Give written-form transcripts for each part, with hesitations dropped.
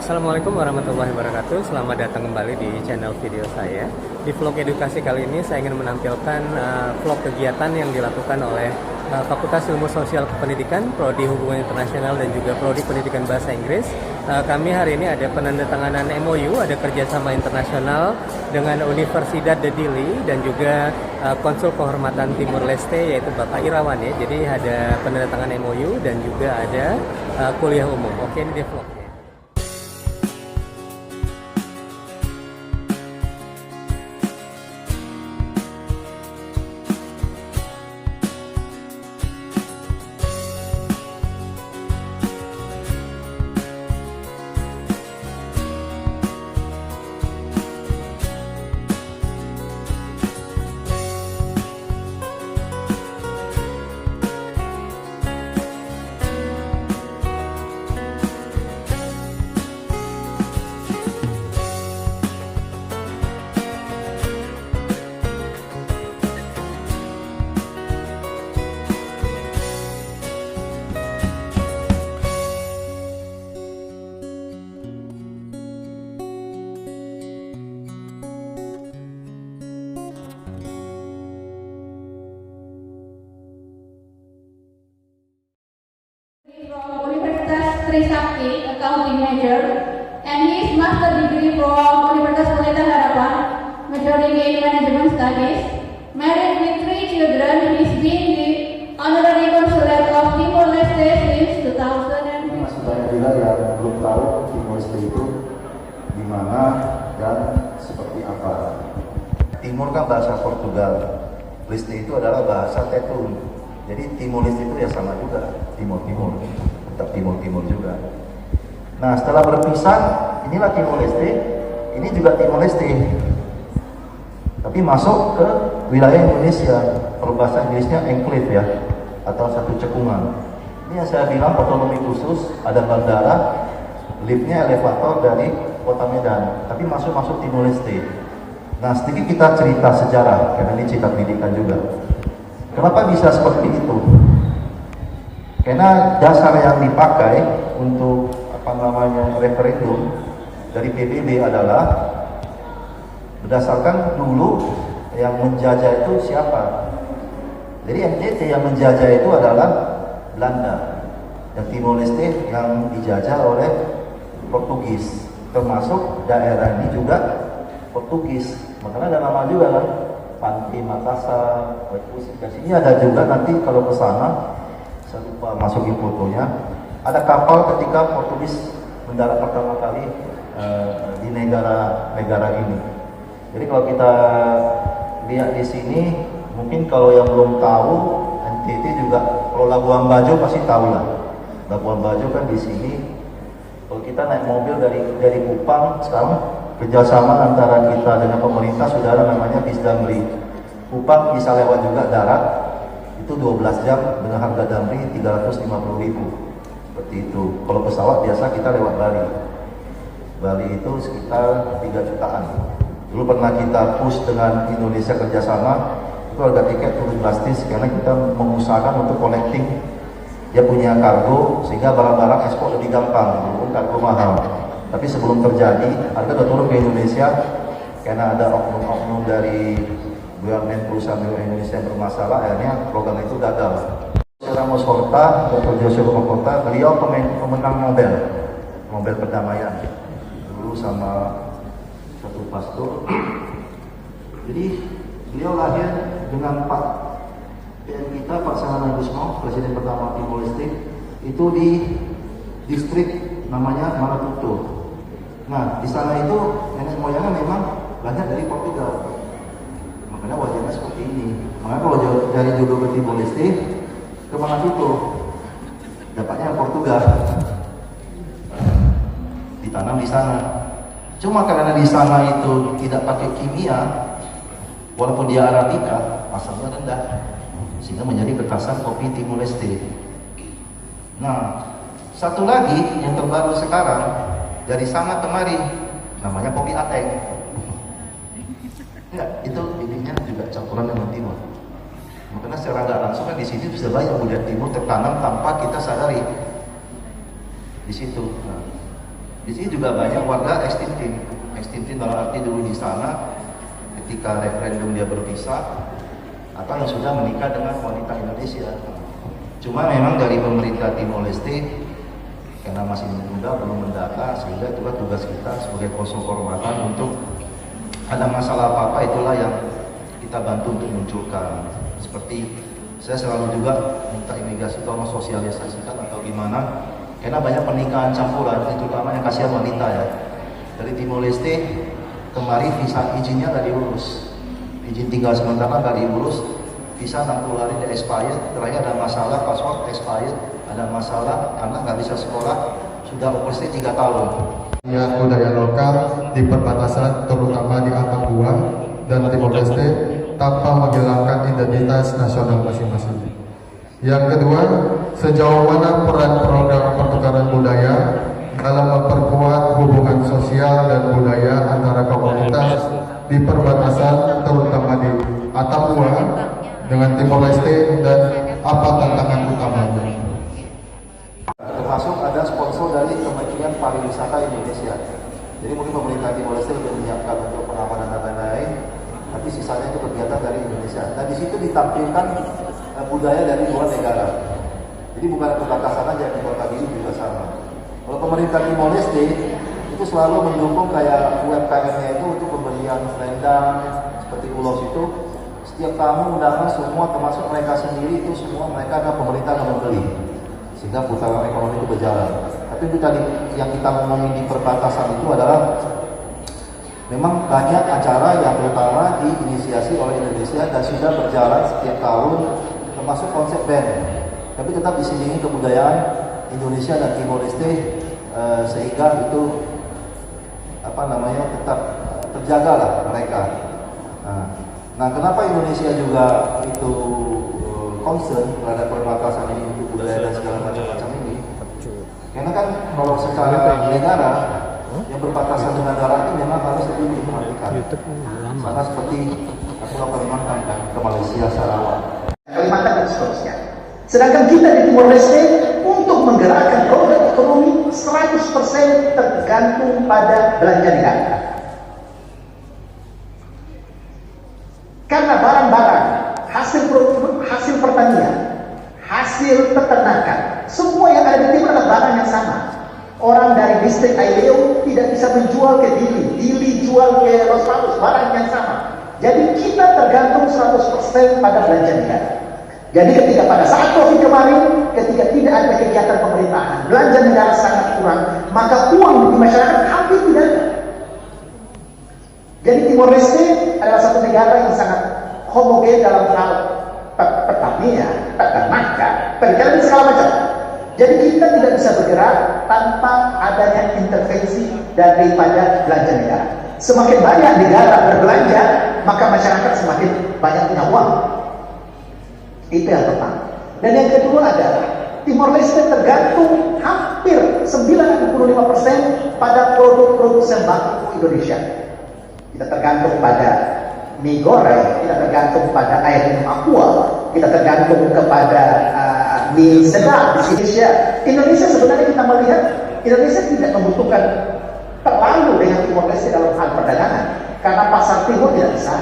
Assalamualaikum warahmatullahi wabarakatuh. Selamat datang kembali di channel video saya. Di vlog edukasi kali ini saya ingin menampilkan vlog kegiatan yang dilakukan oleh Fakultas Ilmu Sosial Kependidikan, Prodi Hubungan Internasional dan juga Prodi Pendidikan Bahasa Inggris. Kami hari ini ada penandatanganan MOU, ada kerjasama internasional dengan Universidad de Dili dan juga Konsul Kehormatan Timur Leste yaitu Bapak Irawan ya. Jadi ada penandatanganan MOU dan juga ada kuliah umum. Oke, ini dia vlognya. From Universitas Trisakti, accounting major, and his master degree from Universitas Pelita Harapan, majoring in management studies. Married with 3 children, he's been the honorary consulate of Timor Leste since 2000. Masih banyak juga yang belum tahu Timor Leste itu di mana dan seperti apa. Timur kan bahasa Portugal, Leste itu adalah bahasa Tetun. Jadi Timor Leste itu ya sama juga, Timur-Timur, tetap Timur-Timur juga. Nah setelah berpisah, inilah Timor Leste, ini juga Timor Leste. Tapi masuk ke wilayah Indonesia, kalau bahasa Inggrisnya enclave ya, atau satu cekungan. Ini yang saya bilang otonomi khusus, ada bandara, liftnya elevator dari kota Medan, tapi masuk Timor Leste. Nah sedikit kita cerita sejarah, karena ini cerita pendidikan juga. Kenapa bisa seperti itu? Karena dasar yang dipakai untuk referendum dari PBB adalah berdasarkan dulu yang menjajah itu siapa. Jadi NTT yang menjajah itu adalah Belanda, dan Timor Leste yang dijajah oleh Portugis, termasuk daerah ini juga Portugis. Makanya ada nama juga kan, Pantai Makassar, ini ada juga nanti kalau ke sana, saya lupa masukin fotonya, ada kapal ketika Portugis mendarat pertama kali di negara ini. Jadi kalau kita lihat di sini, mungkin kalau yang belum tahu, NTT juga, kalau Labuan Bajo pasti tahu lah. Labuan Bajo kan di sini. Kalau kita naik mobil dari Kupang sekarang, kerjasama antara kita dengan pemerintah sudah ada namanya bis Damri. Kupang bisa lewat juga darat, itu 12 jam dengan harga Damri 350.000. Seperti itu. Kalau pesawat biasa kita lewat Bali. Bali itu sekitar 3 jutaan. Dulu pernah kita push dengan Indonesia kerjasama, itu harga tiket turun drastis karena kita mengusahakan untuk connecting. Dia punya kargo sehingga barang-barang ekspor lebih gampang, walaupun kargo mahal. Tapi sebelum terjadi, harga sudah turun ke Indonesia karena ada oknum-oknum dari BUMN perusahaan Indonesia yang bermasalah, akhirnya program itu gagal. Ramos Horta, Dr. Joshua Horta, beliau pemenang Nobel perdamaian dulu sama satu pastor. Jadi beliau lahir dengan Pak PM kita, Pak Sanganan Gusmo, presiden pertama Timor Leste, itu di distrik namanya Maratuto. Nah, di sana itu nenek moyangnya memang banyak dari Portugal. Makanya wajahnya seperti ini. Makanya kalau dari jodoh ke Timor Leste, ke Maratuto, dapatnya Portugal. Ditanam di sana. Cuma karena di sana itu tidak pakai kimia, walaupun dia Arabica, asalnya rendah, sehingga menjadi kekasan kopi Timor Leste. Nah, satu lagi yang terbaru sekarang, dari sana kemari, namanya kopi Ateng. Enggak, itu ininya juga campuran dengan Timur. Makanya secara nggak langsung kan di sini sudah banyak budaya Timur tertanam tanpa kita sadari di situ. Nah, Di sini juga banyak warga ekstintif. Ekstintif dalam arti dulu di sana ketika referendum dia berpisah atau yang sudah menikah dengan wanita Indonesia. Cuma memang dari pemerintah Timor Leste karena masih muda belum mendata, sehingga itulah tugas kita sebagai konsul kehormatan untuk ada masalah apa-apa itulah yang kita bantu untuk munculkan. Seperti saya selalu juga minta imigrasi tolong sosialisasikan atau gimana, karena banyak pernikahan campuran, terutama yang kasihan wanita ya. Dari Timor Leste kemarin visa izinnya nggak diurus, izin tinggal sementara nggak diurus, visa 60 hari di expired, terakhir ada masalah paspor expired, ada masalah anak nggak bisa sekolah, sudah overstay 3 tahun. Budaya lokal di perbatasan terutama di Atambua dan Timor Leste tanpa menghilangkan identitas nasional masing-masing. Yang kedua, sejauh mana peran program pertukaran budaya dalam memperkuat hubungan sosial dan budaya antara komunitas di perbatasan terutama di Atambua dengan Timor Leste dan apa tantangan utamanya? Termasuk ada sponsor dari Kementerian Pariwisata Indonesia. Jadi mungkin pemerintah Timor Leste sudah menyiapkan untuk pengamanan dan lain-lain, tapi sisanya itu kegiatan dari Indonesia. Dan di situ ditampilkan budaya dari luar negara. Jadi bukan perbatasan aja, di Kota Gili juga sama. Kalau pemerintah Timor Leste itu selalu mendukung kayak UMKM-nya itu untuk pembelian selendang seperti ulos itu. Setiap tamu undangan semua termasuk mereka sendiri itu semua mereka akan pemerintah akan membeli. Sehingga putaran ekonomi itu berjalan. Tapi itu tadi yang kita ngomongin di perbatasan itu adalah memang banyak acara yang terutama diinisiasi oleh Indonesia dan sudah berjalan setiap tahun, termasuk konsep band. Tapi tetap diselingi kebudayaan Indonesia dan Timor Leste sehingga itu tetap terjaga lah mereka. Nah, kenapa Indonesia juga itu concern terhadap perbatasan ini untuk budaya dan segala macam ini? Karena kan kalau secara negara yang berbatasan dengan darat ini memang harus lebih diperhatikan. Sama seperti Pulau Kalimantan kan, ke Malaysia, Sarawak, Kalimantan dan seterusnya. Sedangkan kita di Timor Leste untuk menggerakkan roda ekonomi 100% tergantung pada belanja negara. Karena barang-barang, hasil pertanian, hasil peternakan, semua yang ada di timur adalah barang yang sama. Orang dari distrik Aileu tidak bisa menjual ke Dili jual ke Los Patos, barang yang sama. Jadi kita tergantung 100% pada belanja negara. Jadi ketika pada saat COVID kemarin, ketika tidak ada kegiatan pemerintahan, belanja negara sangat kurang, maka uang di masyarakat hampir tidak ada. Jadi Timor Leste adalah satu negara yang sangat homogen dalam hal pertanian, peternakan, perikanan, segala macam. Jadi kita tidak bisa bergerak tanpa adanya intervensi daripada belanja negara. Semakin banyak negara berbelanja, maka masyarakat semakin banyak punya uang. Itu yang pertama. Dan yang kedua adalah Timor Leste tergantung hampir 95% pada produk-produk sembako Indonesia. Kita tergantung pada mie goreng, kita tergantung pada air minum aqua, kita tergantung kepada mie sedap di Indonesia. Indonesia sebenarnya kita melihat Indonesia tidak membutuhkan terlalu dengan Timor Leste dalam hal perdagangan, karena pasar timur tidak besar.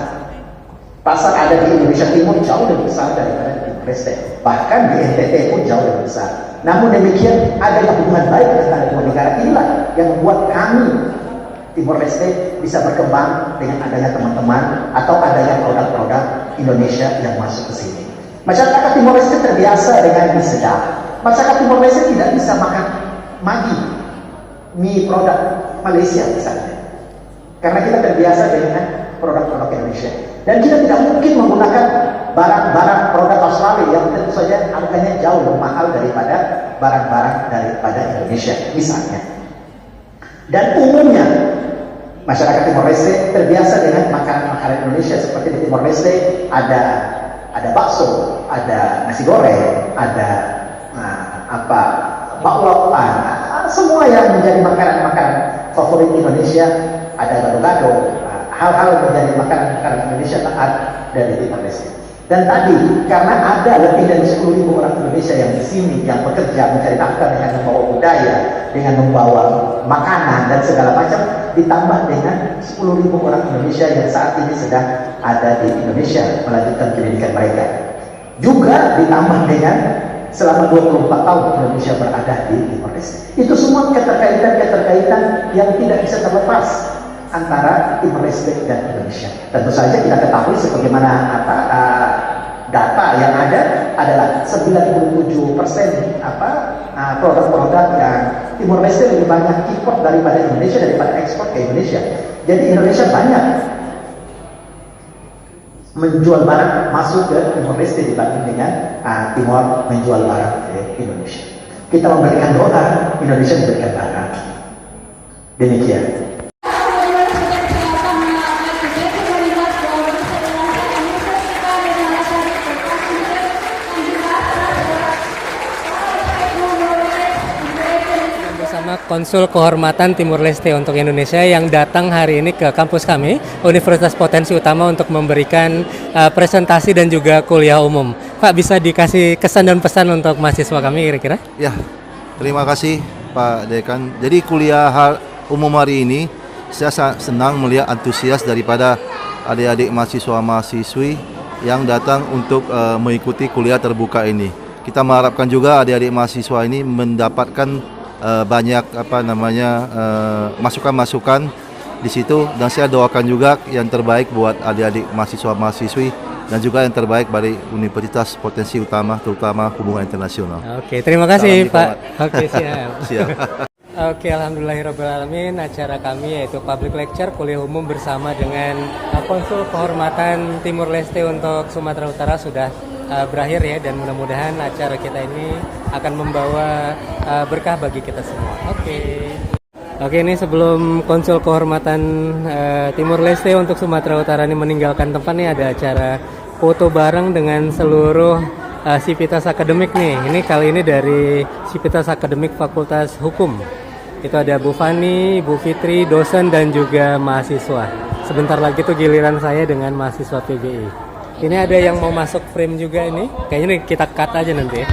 Pasar ada di Indonesia Timur jauh lebih besar daripada di Timor Leste, bahkan di NTT pun jauh lebih besar. Namun demikian adanya hubungan baik antara dua negara inilah yang membuat kami Timor Leste bisa berkembang dengan adanya teman-teman atau adanya produk-produk Indonesia yang masuk ke sini. Masyarakat Timor Leste terbiasa dengan mie sedap. Masyarakat Timor Leste tidak bisa makan Maggi, mie produk Malaysia misalnya, karena kita terbiasa dengan produk-produk Indonesia. Dan kita tidak mungkin menggunakan barang-barang produk Australia yang tentu saja harganya jauh lebih mahal daripada barang-barang daripada Indonesia misalnya. Dan umumnya masyarakat Timor Leste terbiasa dengan makanan-makanan Indonesia. Seperti di Timor Leste ada bakso, ada nasi goreng, ada bakwan, semua yang menjadi makanan-makanan favorit Indonesia, ada gado-gado, hal-hal yang menjadi makanan-makanan Indonesia taat dari Timor Leste. Dan tadi, karena ada lebih dari 10.000 orang Indonesia yang di sini, yang bekerja, mencari nafkah dengan membawa budaya, dengan membawa makanan dan segala macam, ditambah dengan 10.000 orang Indonesia yang saat ini sedang ada di Indonesia melanjutkan pendidikan mereka. Juga ditambah dengan selama 24 tahun Indonesia berada di Timor Leste. Itu semua keterkaitan yang tidak bisa terlepas antara Timor Leste dan Indonesia. Tentu saja kita ketahui sebagaimana data yang ada adalah 97% produk-produk yang Timor Leste lebih banyak import daripada Indonesia daripada ekspor ke Indonesia. Jadi Indonesia banyak menjual barang masuk ke Timor Leste dibanding dengan Timor menjual barang ke Indonesia. Kita memberikan dolar, Indonesia memberikan barang. Demikian. Bersama Konsul Kehormatan Timur Leste untuk Indonesia yang datang hari ini ke kampus kami, Universitas Potensi Utama, untuk memberikan presentasi dan juga kuliah umum. Pak, bisa dikasih kesan dan pesan untuk mahasiswa kami kira-kira? Ya, terima kasih Pak Dekan. Jadi kuliah umum hari ini, saya sangat senang melihat antusias daripada adik-adik mahasiswa-mahasiswi yang datang untuk mengikuti kuliah terbuka ini. Kita mengharapkan juga adik-adik mahasiswa ini mendapatkan banyak masukan-masukan di situ, dan saya doakan juga yang terbaik buat adik-adik mahasiswa-mahasiswi dan juga yang terbaik dari Universitas Potensi Utama, terutama hubungan internasional. Oke, terima kasih Pak. Oke, siap. Siap. Oke, alhamdulillahirrahmanirrahim. Acara kami yaitu public lecture kuliah umum bersama dengan Konsul Kehormatan Timur Leste untuk Sumatera Utara sudah berakhir ya, dan mudah-mudahan acara kita ini akan membawa berkah bagi kita semua. Oke, ini sebelum Konsul Kehormatan Timur Leste untuk Sumatera Utara ini meninggalkan tempat nih, ada acara foto bareng dengan seluruh Sivitas Akademik nih. Ini kali ini dari Sivitas Akademik Fakultas Hukum. Itu ada Bu Fani, Bu Fitri, dosen dan juga mahasiswa. Sebentar lagi tuh giliran saya dengan mahasiswa PBI. Ini ada yang mau masuk frame juga ini. Kayaknya kita cut aja nanti ya.